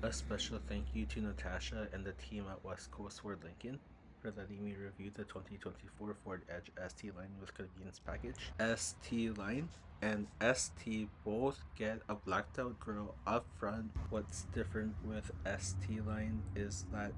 A special thank you to Natasha and the team at West Coast Ford Lincoln for letting me review the 2024 Ford Edge ST line with convenience package. ST line and ST both get a blacked out grille up front. What's different with ST line is that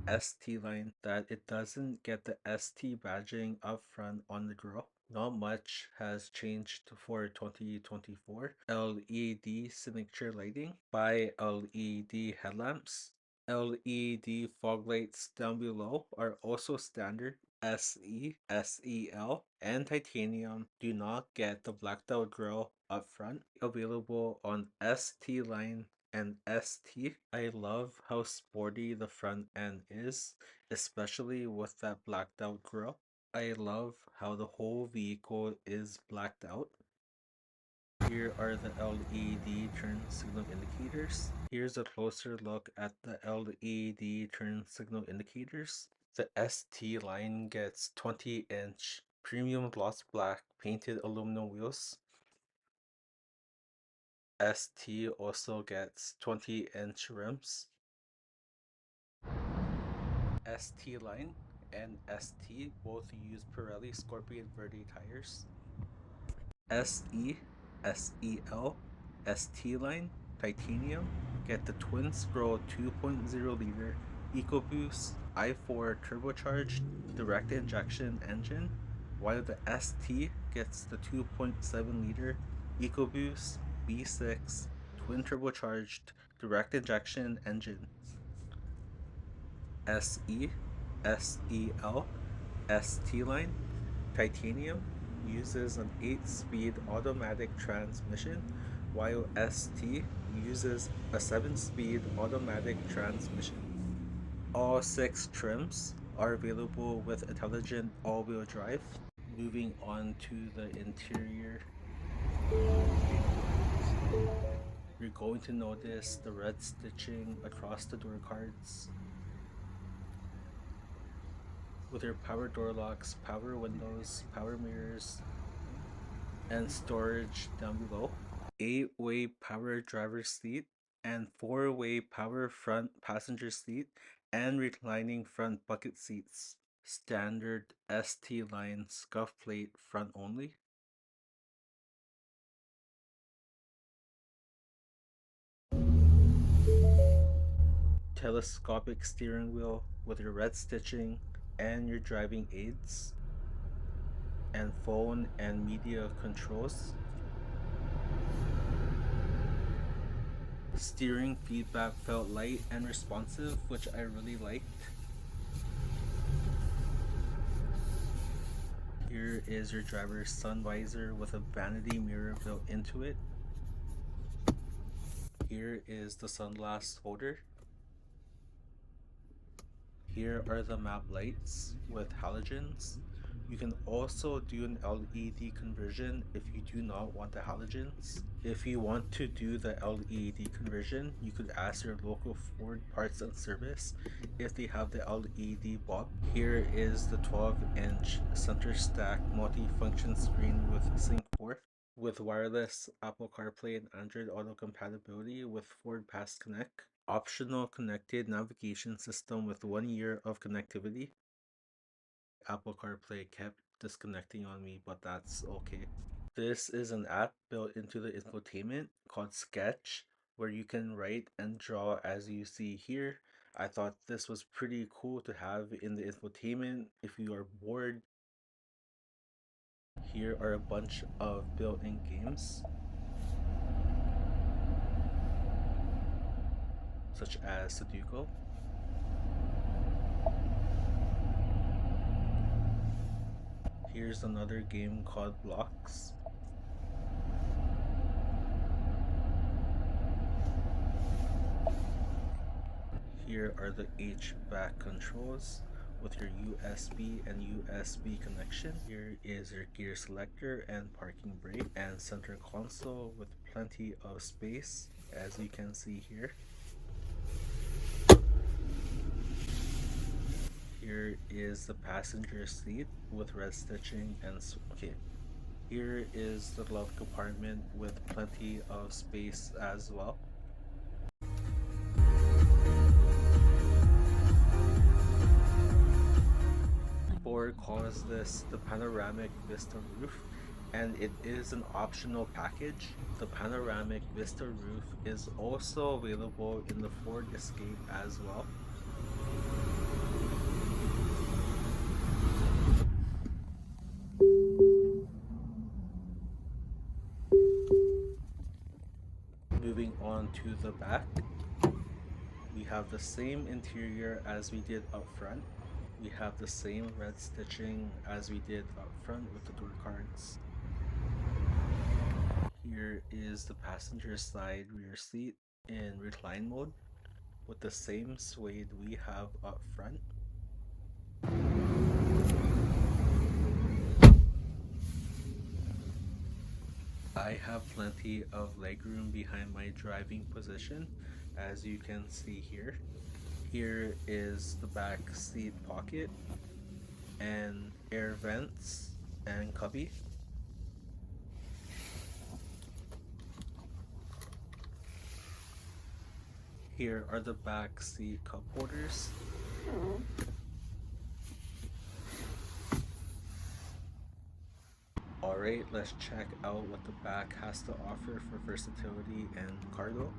it doesn't get the ST badging up front on the grille. Not much has changed for 2024. LED signature lighting by LED headlamps. LED fog lights down below are also standard. SE, SEL, and titanium do not get the blacked out grille up front. Available on ST line and ST. I love how sporty the front end is, especially with that blacked out grille. I love how the whole vehicle is blacked out. Here are the LED turn signal indicators. Here's a closer look at the LED turn signal indicators. The ST line gets 20-inch premium gloss black painted aluminum wheels. ST also gets 20-inch rims. ST line and ST both use Pirelli Scorpion Verde tires. SE, SEL, ST line, titanium get the twin scroll 2.0 liter EcoBoost i4 turbocharged direct injection engine, while the ST gets the 2.7 liter EcoBoost V6 twin turbocharged direct injection engine. SE, SEL, ST line, titanium uses an 8-speed automatic transmission, while ST uses a 7-speed automatic transmission. All 6 trims are available with intelligent all-wheel drive. Moving on to the interior, you're going to notice the red stitching across the door cards. With your power door locks, power windows, power mirrors, and storage down below. 8-way power driver's seat and 4-way power front passenger seat and reclining front bucket seats. Standard ST line scuff plate front only. Telescopic steering wheel with your red stitching and your driving aids, and phone and media controls. Steering feedback felt light and responsive, which I really liked. Here is your driver's sun visor with a vanity mirror built into it. Here is the sunglass holder. Here are the map lights with halogens. You can also do an LED conversion if you do not want the halogens. If you want to do the LED conversion, you could ask your local Ford parts and service if they have the LED bulb. Here is the 12-inch center stack multi-function screen with Sync 4 with wireless Apple CarPlay and Android Auto compatibility with Ford Pass Connect. Optional connected navigation system with 1 year of connectivity. Apple CarPlay kept disconnecting on me, but that's okay. This is an app built into the infotainment called Sketch, where you can write and draw as you see here. I thought this was pretty cool to have in the infotainment if you are bored. Here are a bunch of built-in games, such as Sudoku. Here's another game called Blocks. Here are the HVAC controls with your USB and USB connection. Here is your gear selector and parking brake and center console with plenty of space, as you can see here. Here is the passenger seat with red stitching and here is the glove compartment with plenty of space as well. was the panoramic Vista roof, and it is an optional package. The panoramic Vista roof is also available in the Ford Escape as well. Moving on to the back, we have the same interior as we did up front. We have the same red stitching as we did up front with the door cards. Here is the passenger side rear seat in recline mode with the same suede we have up front. I have plenty of legroom behind my driving position, as you can see here. Here is the back seat pocket and air vents and cubby. Here are the back seat cup holders. Alright, let's check out what the back has to offer for versatility and cargo.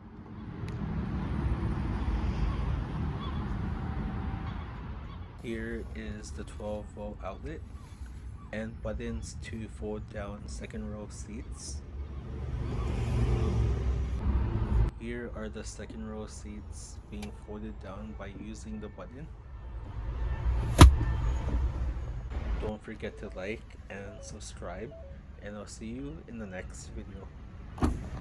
Here is the 12-volt outlet and buttons to fold down second row seats. Here are the second row seats being folded down by using the button. Don't forget to like and subscribe, and I'll see you in the next video.